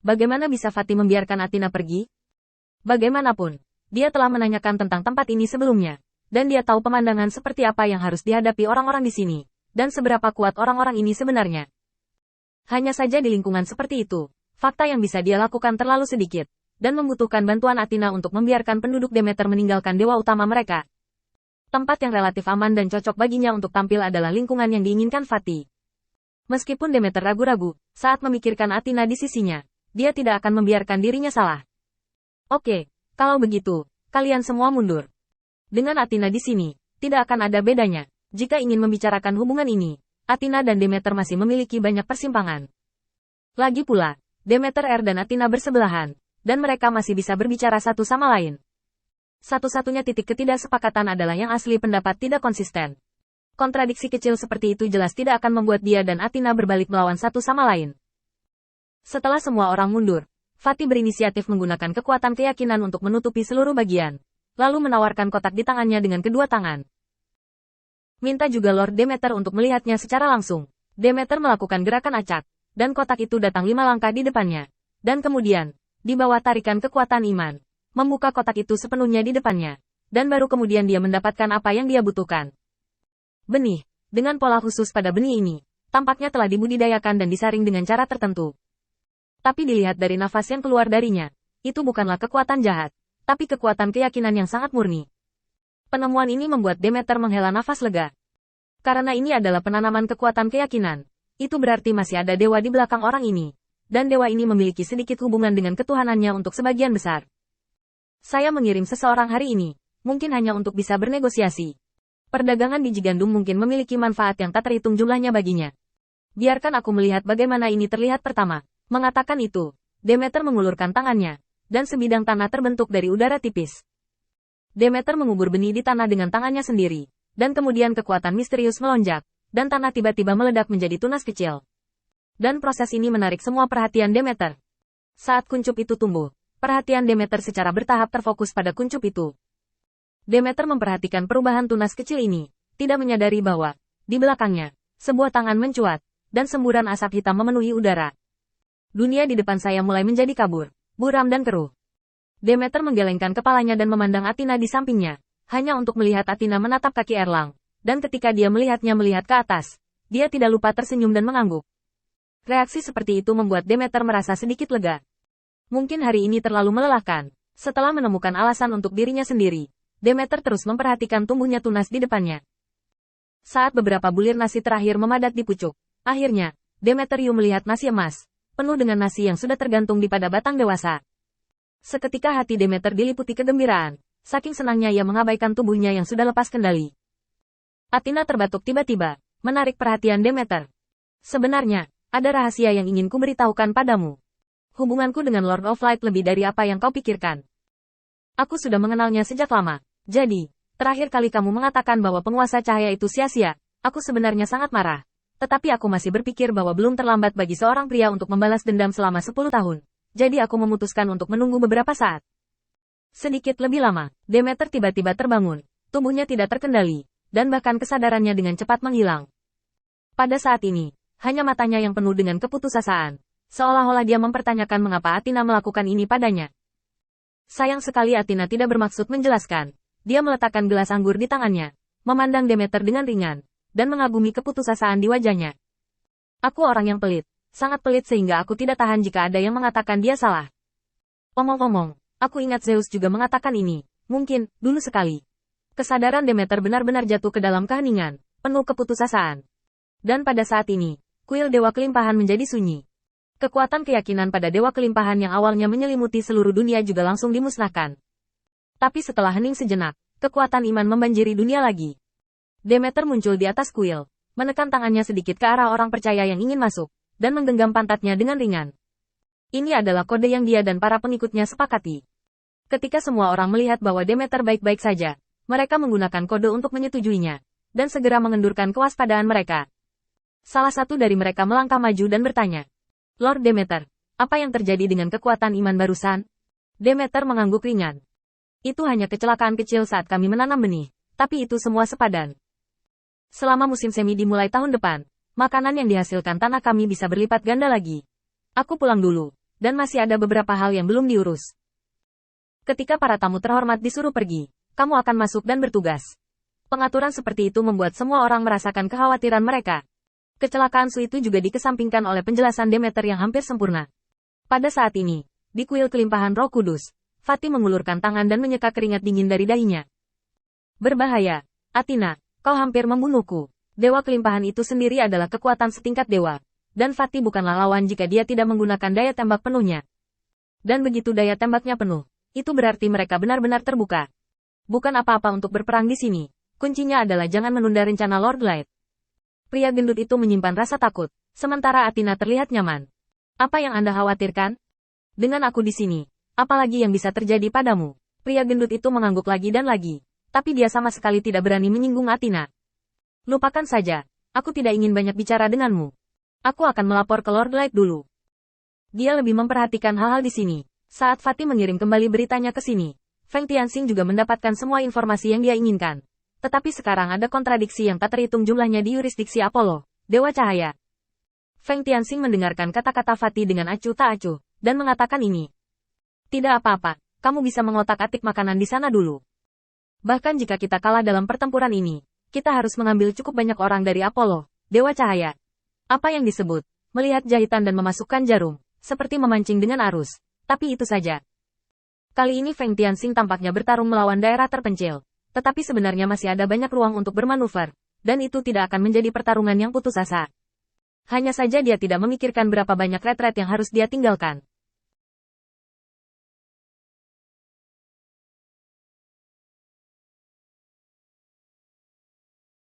Bagaimana bisa Fatih membiarkan Athena pergi? Bagaimanapun, dia telah menanyakan tentang tempat ini sebelumnya, dan dia tahu pemandangan seperti apa yang harus dihadapi orang-orang di sini, dan seberapa kuat orang-orang ini sebenarnya. Hanya saja di lingkungan seperti itu, fakta yang bisa dia lakukan terlalu sedikit, dan membutuhkan bantuan Athena untuk membiarkan penduduk Demeter meninggalkan dewa utama mereka. Tempat yang relatif aman dan cocok baginya untuk tampil adalah lingkungan yang diinginkan Fatih. Meskipun Demeter ragu-ragu, saat memikirkan Athena di sisinya, dia tidak akan membiarkan dirinya salah. Oke, kalau begitu, kalian semua mundur. Dengan Athena di sini, tidak akan ada bedanya. Jika ingin membicarakan hubungan ini, Athena dan Demeter masih memiliki banyak persimpangan. Lagi pula, Demeter dan Athena bersebelahan, dan mereka masih bisa berbicara satu sama lain. Satu-satunya titik ketidaksepakatan adalah yang asli pendapat tidak konsisten. Kontradiksi kecil seperti itu jelas tidak akan membuat dia dan Athena berbalik melawan satu sama lain. Setelah semua orang mundur, Fatih berinisiatif menggunakan kekuatan keyakinan untuk menutupi seluruh bagian, lalu menawarkan kotak di tangannya dengan kedua tangan. Minta juga Lord Demeter untuk melihatnya secara langsung. Demeter melakukan gerakan acak, dan kotak itu datang 5 langkah di depannya. Dan kemudian, di bawah tarikan kekuatan iman, membuka kotak itu sepenuhnya di depannya, dan baru kemudian dia mendapatkan apa yang dia butuhkan. Benih, dengan pola khusus pada benih ini, tampaknya telah dibudidayakan dan disaring dengan cara tertentu. Tapi dilihat dari nafas yang keluar darinya, itu bukanlah kekuatan jahat, tapi kekuatan keyakinan yang sangat murni. Penemuan ini membuat Demeter menghela nafas lega. Karena ini adalah penanaman kekuatan keyakinan, itu berarti masih ada dewa di belakang orang ini, dan dewa ini memiliki sedikit hubungan dengan ketuhanannya untuk sebagian besar. Saya mengirim seseorang hari ini, mungkin hanya untuk bisa bernegosiasi. Perdagangan biji gandum mungkin memiliki manfaat yang tak terhitung jumlahnya baginya. Biarkan aku melihat bagaimana ini terlihat pertama. Mengatakan itu, Demeter mengulurkan tangannya, dan sebidang tanah terbentuk dari udara tipis. Demeter mengubur benih di tanah dengan tangannya sendiri, dan kemudian kekuatan misterius melonjak, dan tanah tiba-tiba meledak menjadi tunas kecil. Dan proses ini menarik semua perhatian Demeter. Saat kuncup itu tumbuh, perhatian Demeter secara bertahap terfokus pada kuncup itu. Demeter memperhatikan perubahan tunas kecil ini, tidak menyadari bahwa, di belakangnya, sebuah tangan mencuat, dan semburan asap hitam memenuhi udara. Dunia di depan saya mulai menjadi kabur, buram dan keruh. Demeter menggelengkan kepalanya dan memandang Athena di sampingnya, hanya untuk melihat Athena menatap kaki Erlang, dan ketika dia melihatnya melihat ke atas, dia tidak lupa tersenyum dan mengangguk. Reaksi seperti itu membuat Demeter merasa sedikit lega. Mungkin hari ini terlalu melelahkan. Setelah menemukan alasan untuk dirinya sendiri, Demeter terus memperhatikan tumbuhnya tunas di depannya. Saat beberapa bulir nasi terakhir memadat di pucuk, akhirnya, Demeter melihat nasi emas, penuh dengan nasi yang sudah tergantung di pada batang dewasa. Seketika hati Demeter diliputi kegembiraan, saking senangnya ia mengabaikan tubuhnya yang sudah lepas kendali. Athena terbatuk tiba-tiba, menarik perhatian Demeter. Sebenarnya, ada rahasia yang ingin kuberitahukan padamu. Hubunganku dengan Lord of Light lebih dari apa yang kau pikirkan. Aku sudah mengenalnya sejak lama, jadi, terakhir kali kamu mengatakan bahwa penguasa cahaya itu sia-sia, aku sebenarnya sangat marah. Tetapi aku masih berpikir bahwa belum terlambat bagi seorang pria untuk membalas dendam selama 10 tahun. Jadi aku memutuskan untuk menunggu beberapa saat. Sedikit lebih lama, Demeter tiba-tiba terbangun, tubuhnya tidak terkendali, dan bahkan kesadarannya dengan cepat menghilang. Pada saat ini, hanya matanya yang penuh dengan keputusasaan, seolah-olah dia mempertanyakan mengapa Athena melakukan ini padanya. Sayang sekali Athena tidak bermaksud menjelaskan. Dia meletakkan gelas anggur di tangannya, memandang Demeter dengan ringan, dan mengagumi keputusasaan di wajahnya. Aku orang yang pelit, sangat pelit sehingga aku tidak tahan jika ada yang mengatakan dia salah. Omong-omong, aku ingat Zeus juga mengatakan ini, mungkin, dulu sekali. Kesadaran Demeter benar-benar jatuh ke dalam keheningan, penuh keputusasaan. Dan pada saat ini, kuil Dewa Kelimpahan menjadi sunyi. Kekuatan keyakinan pada Dewa Kelimpahan yang awalnya menyelimuti seluruh dunia juga langsung dimusnahkan. Tapi setelah hening sejenak, kekuatan iman membanjiri dunia lagi. Demeter muncul di atas kuil, menekan tangannya sedikit ke arah orang percaya yang ingin masuk, dan menggenggam pantatnya dengan ringan. Ini adalah kode yang dia dan para pengikutnya sepakati. Ketika semua orang melihat bahwa Demeter baik-baik saja, mereka menggunakan kode untuk menyetujuinya, dan segera mengendurkan kewaspadaan mereka. Salah satu dari mereka melangkah maju dan bertanya, Lord Demeter, apa yang terjadi dengan kekuatan iman barusan? Demeter mengangguk ringan. Itu hanya kecelakaan kecil saat kami menanam benih, tapi itu semua sepadan. Selama musim semi dimulai tahun depan, makanan yang dihasilkan tanah kami bisa berlipat ganda lagi. Aku pulang dulu, dan masih ada beberapa hal yang belum diurus. Ketika para tamu terhormat disuruh pergi, kamu akan masuk dan bertugas. Pengaturan seperti itu membuat semua orang merasakan kekhawatiran mereka. Kecelakaan Su itu juga dikesampingkan oleh penjelasan Demeter yang hampir sempurna. Pada saat ini, di kuil kelimpahan Roh Kudus, Fatih mengulurkan tangan dan menyeka keringat dingin dari dahinya. Berbahaya, Athena, kau hampir membunuhku. Dewa kelimpahan itu sendiri adalah kekuatan setingkat dewa. Dan Fatih bukanlah lawan jika dia tidak menggunakan daya tembak penuhnya. Dan begitu daya tembaknya penuh, itu berarti mereka benar-benar terbuka. Bukan apa-apa untuk berperang di sini. Kuncinya adalah jangan menunda rencana Lord Light. Pria gendut itu menyimpan rasa takut, sementara Athena terlihat nyaman. Apa yang Anda khawatirkan? Dengan aku di sini, apalagi yang bisa terjadi padamu? Pria gendut itu mengangguk lagi dan lagi, tapi dia sama sekali tidak berani menyinggung Athena. Lupakan saja, aku tidak ingin banyak bicara denganmu. Aku akan melapor ke Lord Light dulu. Dia lebih memperhatikan hal-hal di sini. Saat Fatih mengirim kembali beritanya ke sini, Feng Tianxing juga mendapatkan semua informasi yang dia inginkan. Tetapi sekarang ada kontradiksi yang tak terhitung jumlahnya di yurisdiksi Apollo, Dewa Cahaya. Feng Tianxing mendengarkan kata-kata Fatih dengan acuh tak acuh, dan mengatakan ini. Tidak apa-apa, kamu bisa mengotak-atik makanan di sana dulu. Bahkan jika kita kalah dalam pertempuran ini, kita harus mengambil cukup banyak orang dari Apollo, Dewa Cahaya. Apa yang disebut, melihat jahitan dan memasukkan jarum, seperti memancing dengan arus. Tapi itu saja. Kali ini Feng Tianxing tampaknya bertarung melawan daerah terpencil. Tetapi sebenarnya masih ada banyak ruang untuk bermanuver, dan itu tidak akan menjadi pertarungan yang putus asa. Hanya saja dia tidak memikirkan berapa banyak retret yang harus dia tinggalkan.